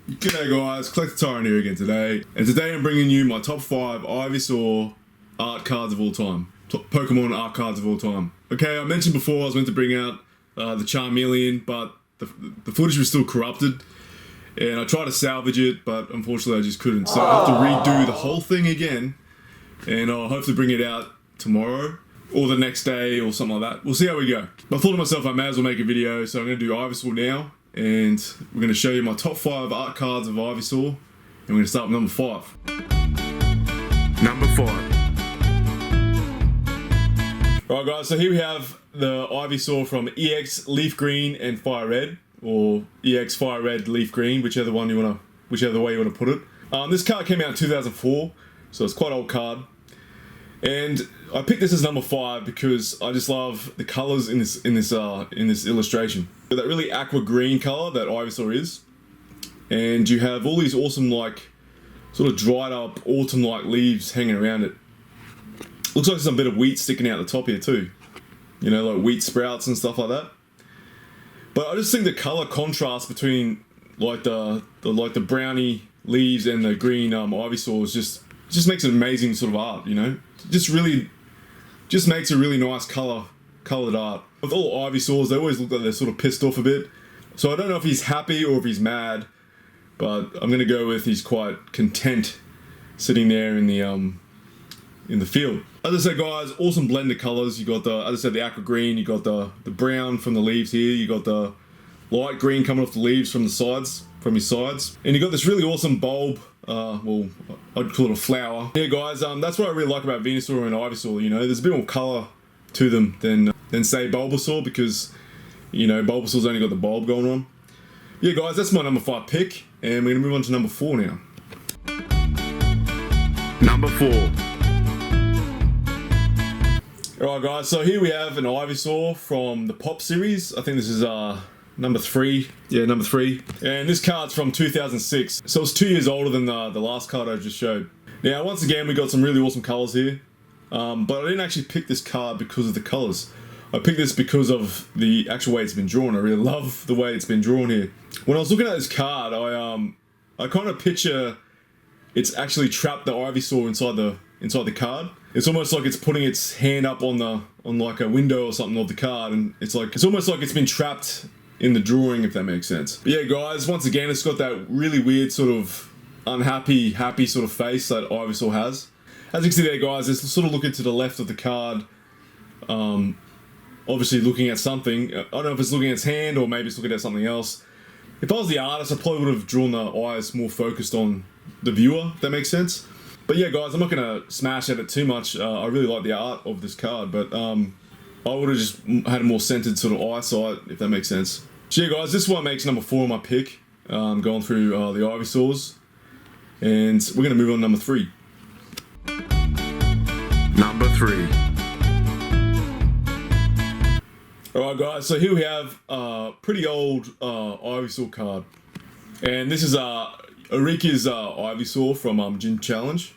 G'day guys, Collector Tyrant here again today, and today I'm bringing you my top 5 Ivysaur art cards of all time. Pokemon art cards of all time. Okay, I mentioned before I was meant to bring out the Charmeleon, but the footage was still corrupted, and I tried to salvage it, but unfortunately I just couldn't. So I have to redo the whole thing again, and I'll hopefully bring it out tomorrow, or the next day, or something like that. We'll see how we go. But I thought to myself I may as well make a video, so I'm going to do Ivysaur now. And we're going to show you my top 5 art cards of Ivysaur, and we're going to start with number 5. Number 5. Alright guys, so here we have the Ivysaur from EX Leaf Green and Fire Red, or EX Fire Red Leaf Green, whichever way you want to put it. This card came out in 2004, so it's quite an old card. And I picked this as number 5 because I just love the colours in this illustration. That really aqua green colour that Ivysaur is, and you have all these awesome like sort of dried up autumn like leaves hanging around it. Looks like there's some bit of wheat sticking out the top here too, you know, like wheat sprouts and stuff like that. But I just think the colour contrast between like the browny leaves and the green Ivysaur is just makes an amazing sort of art, you know. Just makes a really nice coloured art. With all Ivysaurs, they always look like they're sort of pissed off a bit. So I don't know if he's happy or if he's mad, but I'm gonna go with he's quite content sitting there in the field. As I said guys, awesome blend of colours. You got as I said, the aqua green, you got the brown from the leaves here, you got the light green coming off the leaves from his sides, and you got this really awesome bulb. Well, I'd call it a flower. Yeah guys, that's what I really like about Venusaur and Ivysaur, you know, there's a bit more colour to them than say Bulbasaur, because, you know, Bulbasaur's only got the bulb going on. Yeah guys, that's my number 5 pick, and we're going to move on to number 4 now. Number 4. Alright guys, so here we have an Ivysaur from the Pop series. I think this is number 3. Yeah, number 3. And this card's from 2006. So it's 2 years older than the last card I just showed. Now, once again, we got some really awesome colours here. But I didn't actually pick this card because of the colours. I picked this because of the actual way it's been drawn. I really love the way it's been drawn here. When I was looking at this card, I kind of picture it's actually trapped the Ivysaur inside the card. It's almost like it's putting its hand up on like a window or something of the card, and it's almost like it's been trapped in the drawing, if that makes sense. But yeah guys, once again, it's got that really weird sort of unhappy, happy sort of face that Ivysaur has. As you can see there guys, it's sort of looking to the left of the card, obviously looking at something. I don't know if it's looking at its hand or maybe it's looking at something else. If I was the artist, I probably would have drawn the eyes more focused on the viewer, if that makes sense. But yeah guys, I'm not going to smash at it too much. I really like the art of this card, but I would have just had a more centered sort of eyesight, if that makes sense. So yeah guys, this one makes number 4 on my pick. Going through the Ivysaurs, and we're going to move on to number 3. Number 3. Alright guys, so here we have a pretty old Ivysaur card. And this is Arika's Ivysaur from Gym Challenge.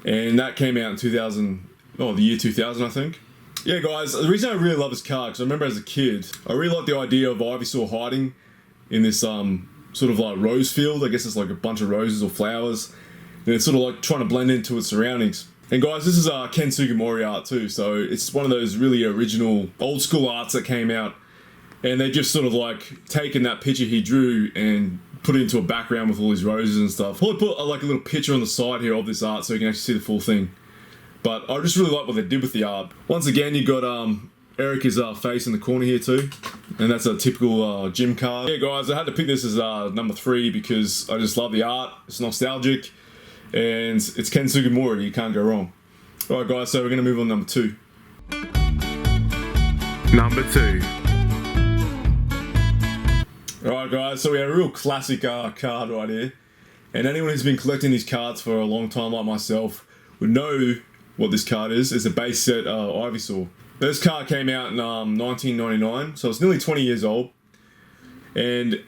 And that came out in the year 2000 I think. Yeah guys, the reason I really love this card, because I remember as a kid, I really liked the idea of Ivysaur hiding in this sort of like rose field. I guess it's like a bunch of roses or flowers. And it's sort of like trying to blend into its surroundings. And guys, this is Ken Sugimori art too, so it's one of those really original old school arts that came out, and they just sort of like taken that picture he drew and put it into a background with all these roses and stuff. Probably put like a little picture on the side here of this art so you can actually see the full thing. But I just really like what they did with the art. Once again, you got Erika's face in the corner here too, and that's a typical gym card. Yeah guys, I had to pick this as number 3 because I just love the art. It's nostalgic. And it's Ken Sugimori, you can't go wrong. Alright guys, so we're going to move on to number 2. Number 2. Alright guys, so we have a real classic card right here. And anyone who's been collecting these cards for a long time like myself would know what this card is. It's a base set Ivysaur. This card came out in 1999, so it's nearly 20 years old. And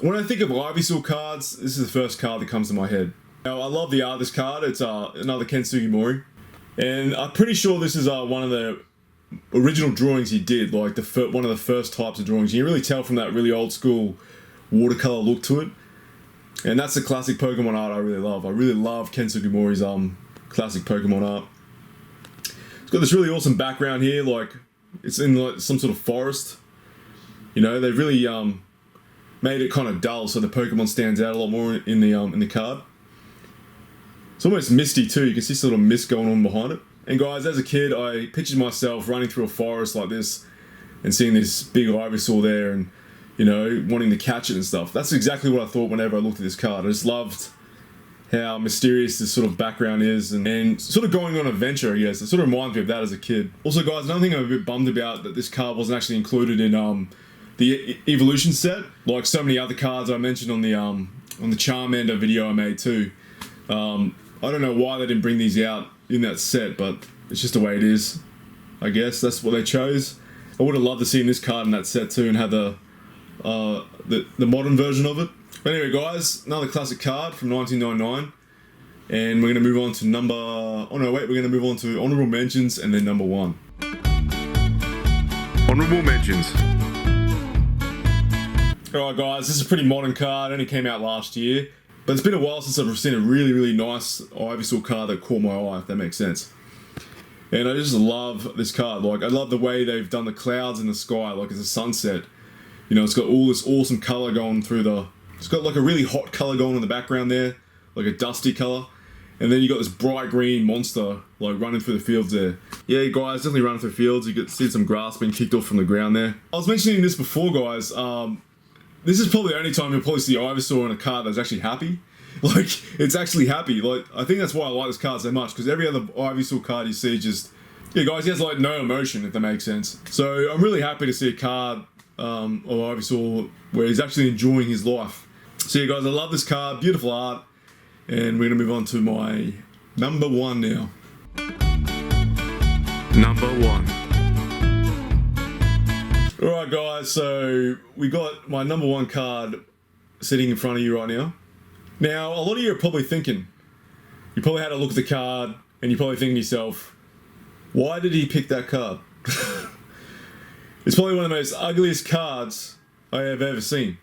when I think of Ivysaur cards, this is the first card that comes to my head. Now, I love the art of this card. It's another Ken Sugimori. And I'm pretty sure this is one of the original drawings he did, like one of the first types of drawings. You can really tell from that really old school watercolor look to it. And that's the classic Pokemon art I really love. I really love Ken Sugimori's classic Pokemon art. It's got this really awesome background here, like it's in like some sort of forest. You know, they've really made it kind of dull so the Pokemon stands out a lot more in the card. It's almost misty too. You can see sort of mist going on behind it. And guys, as a kid, I pictured myself running through a forest like this and seeing this big Ivysaur there and, you know, wanting to catch it and stuff. That's exactly what I thought whenever I looked at this card. I just loved how mysterious this sort of background is and sort of going on an adventure, I guess. It sort of reminds me of that as a kid. Also, guys, another thing I'm a bit bummed about that this card wasn't actually included in the evolution set, like so many other cards I mentioned on the Charmander video I made too. I don't know why they didn't bring these out in that set, but it's just the way it is. I guess that's what they chose. I would have loved to see this card in that set too and have the modern version of it. But anyway, guys, another classic card from 1999, and we're going to move on to we're going to move on to honorable mentions and then number 1. Honorable mentions. Alright guys, this is a pretty modern card, it only came out last year. But it's been a while since I've seen a really, really nice Ivysaur card that caught my eye, if that makes sense. And I just love this card. Like, I love the way they've done the clouds in the sky, like it's a sunset. You know, it's got all this awesome colour going through it's got like a really hot colour going in the background there, like a dusty colour. And then you got this bright green monster, like running through the fields there. Yeah, guys, definitely running through fields. You can see some grass being kicked off from the ground there. I was mentioning this before, guys. This is probably the only time you'll probably see Ivysaur in a card that's actually happy. Like, it's actually happy. Like, I think that's why I like this card so much, because every other Ivysaur card you see just... Yeah, guys, he has, like, no emotion, if that makes sense. So, I'm really happy to see a card of Ivysaur where he's actually enjoying his life. So, yeah, guys, I love this card. Beautiful art. And we're going to move on to my number 1 now. Number 1. Alright guys, so we got my number 1 card sitting in front of you right now. Now, a lot of you are probably thinking, you probably had a look at the card and you're probably thinking to yourself, why did he pick that card? It's probably one of the most ugliest cards I have ever seen.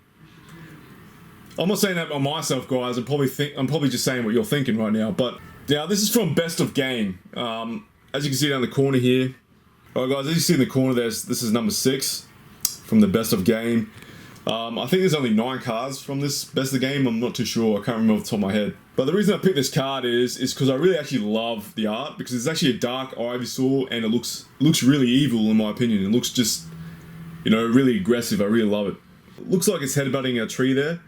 I'm not saying that on myself, guys, I'm probably just saying what you're thinking right now, but now this is from Best of Game. As you can see down the corner here, alright guys, as you see in the corner this is number 6 from the Best of Game. I think there's only 9 cards from this Best of Game. I'm not too sure. I can't remember off the top of my head. But the reason I picked this card is because I really actually love the art, because it's actually a dark Ivysaur and it looks really evil in my opinion. It looks just, you know, really aggressive. I really love it. It looks like it's headbutting a tree there.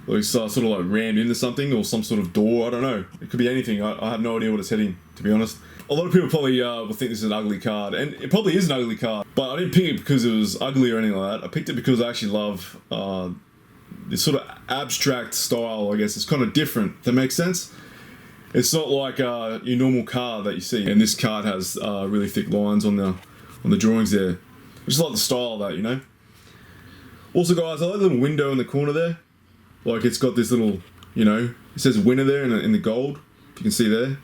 Or it's sort of like rammed into something or some sort of door. I don't know. It could be anything. I have no idea what it's hitting, to be honest. A lot of people probably will think this is an ugly card, and it probably is an ugly card, but I didn't pick it because it was ugly or anything like that. I picked it because I actually love this sort of abstract style, I guess. It's kind of different, if that makes sense. It's not like your normal card that you see, and this card has really thick lines on the drawings there. I just like the style of that, you know. Also, guys, I like the little window in the corner there. Like, it's got this little, you know, it says winner there in the gold, if you can see there.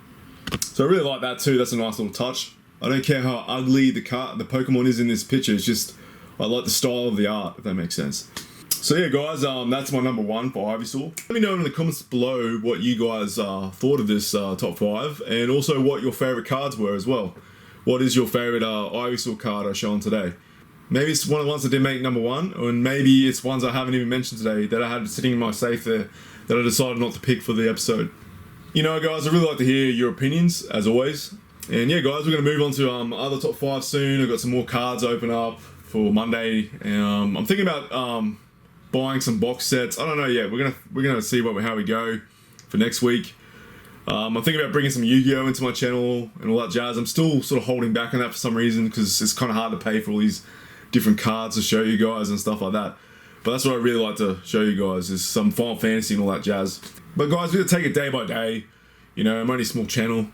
So I really like that too. That's a nice little touch. I don't care how ugly the Pokemon is in this picture. It's just, I like the style of the art, if that makes sense. So yeah, guys, that's my number 1 for Ivysaur. Let me know in the comments below what you guys thought of this top 5, and also what your favourite cards were as well. What is your favourite Ivysaur card I've shown today? Maybe it's one of the ones that didn't make number 1, or maybe it's ones I haven't even mentioned today that I had sitting in my safe there that I decided not to pick for the episode. You know, guys, I really like to hear your opinions, as always. And yeah, guys, we're going to move on to other top 5 soon. I've got some more cards open up for Monday. I'm thinking about buying some box sets. I don't know yet. We're gonna see how we go for next week. I'm thinking about bringing some Yu-Gi-Oh into my channel and all that jazz. I'm still sort of holding back on that for some reason because it's kind of hard to pay for all these different cards to show you guys and stuff like that. But that's what I really like to show you guys, is some Final Fantasy and all that jazz. But guys, we're going to take it day by day. You know, I'm only a small channel.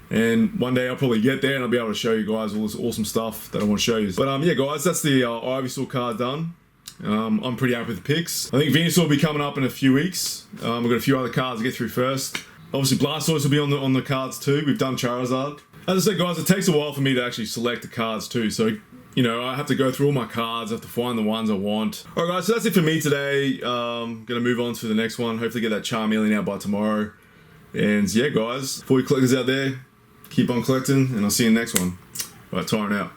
And one day I'll probably get there and I'll be able to show you guys all this awesome stuff that I want to show you. But yeah, guys, that's the Ivysaur card done. I'm pretty happy with the picks. I think Venusaur will be coming up in a few weeks. We've got a few other cards to get through first. Obviously, Blastoise will be on the cards too. We've done Charizard. As I said, guys, it takes a while for me to actually select the cards too. So you know, I have to go through all my cards, I have to find the ones I want. Alright guys, so that's it for me today. Gonna move on to the next one. Hopefully get that Charmeleon out by tomorrow. And yeah guys, for you collectors out there, keep on collecting and I'll see you in the next one. Alright, Tyrant out.